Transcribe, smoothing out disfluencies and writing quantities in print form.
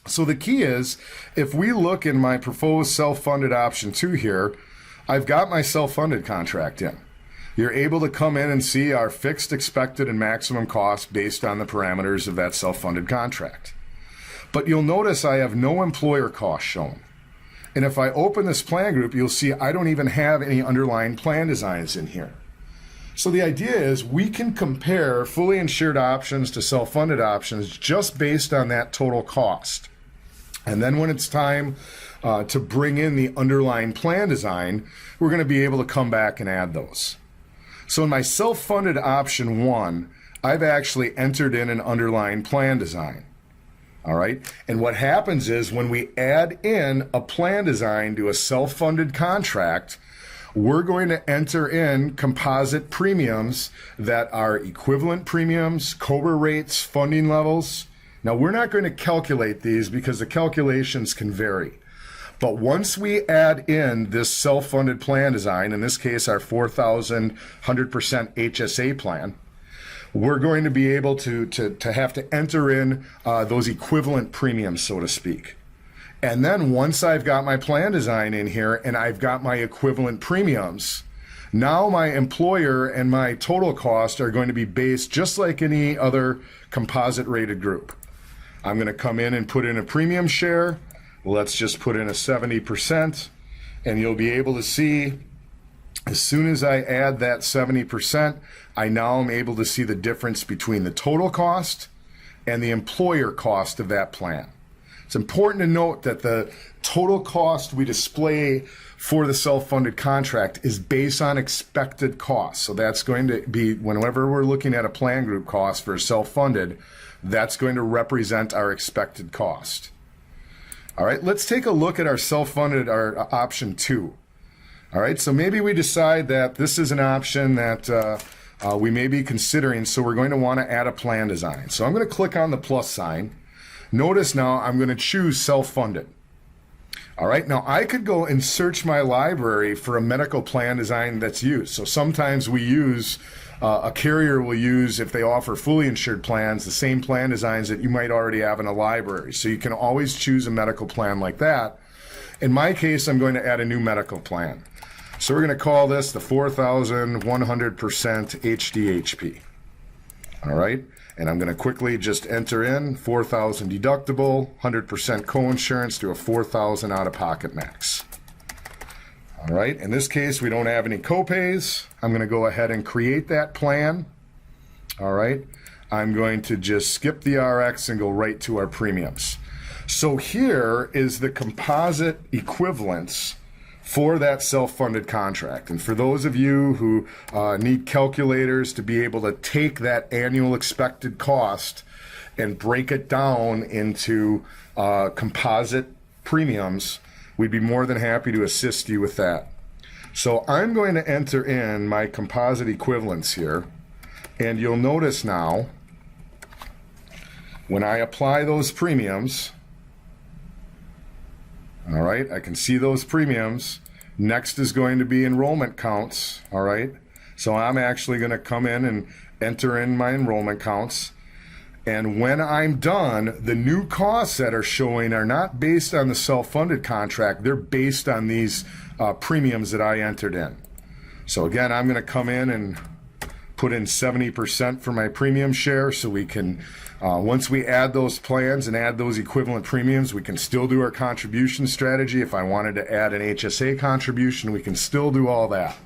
So the key is, if we look in my proposed self-funded option 2 here, I've got my self-funded contract in. You're able to come in and see our fixed, expected, and maximum cost based on the parameters of that self-funded contract. But you'll notice I have no employer cost shown. And if I open this plan group, you'll see I don't even have any underlying plan designs in here. So the idea is we can compare fully insured options to self-funded options just based on that total cost. And then when it's time to bring in the underlying plan design, we're going to be able to come back and add those. So in my self-funded option 1, I've actually entered in an underlying plan design. All right. And what happens is when we add in a plan design to a self-funded contract, we're going to enter in composite premiums that are equivalent premiums, COBRA rates, funding levels. Now, we're not going to calculate these because the calculations can vary. But once we add in this self-funded plan design, in this case, our 4,100% HSA plan, we're going to be able to have to enter in those equivalent premiums, so to speak. And then once I've got my plan design in here and I've got my equivalent premiums, now my employer and my total cost are going to be based just like any other composite rated group. I'm going to come in and put in a premium share. Let's just put in a 70%, and you'll be able to see as soon as I add that 70%, I now am able to see the difference between the total cost and the employer cost of that plan. It's important to note that the total cost we display for the self-funded contract is based on expected costs. So that's going to be, whenever we're looking at a plan group cost for self-funded, that's going to represent our expected cost. All right, let's take a look at our self-funded, our option 2. All right, so maybe we decide that this is an option that we may be considering, so we're going to want to add a plan design. So I'm going to click on the plus sign. Notice now I'm going to choose self-funded. All right, now I could go and search my library for a medical plan design that's used. So sometimes we use, a carrier will use, if they offer fully insured plans, the same plan designs that you might already have in a library. So you can always choose a medical plan like that. In my case, I'm going to add a new medical plan. So we're going to call this the 4,100% HDHP. All right. And I'm going to quickly just enter in 4,000 deductible, 100% coinsurance to a 4,000 out-of-pocket max. All right. In this case, we don't have any copays. I'm going to go ahead and create that plan. All right. I'm going to just skip the RX and go right to our premiums. So here is the composite equivalence for that self-funded contract. And for those of you who need calculators to be able to take that annual expected cost and break it down into composite premiums, we'd be more than happy to assist you with that. So I'm going to enter in my composite equivalence here, and you'll notice now when I apply those premiums, all right, I can see those premiums. Next is going to be enrollment counts, all right? So I'm actually going to come in and enter in my enrollment counts. And when I'm done, the new costs that are showing are not based on the self-funded contract. They're based on these premiums that I entered in. So again, I'm going to come in and put in 70% for my premium share, so we can, once we add those plans and add those equivalent premiums, we can still do our contribution strategy. If I wanted to add an HSA contribution, we can still do all that.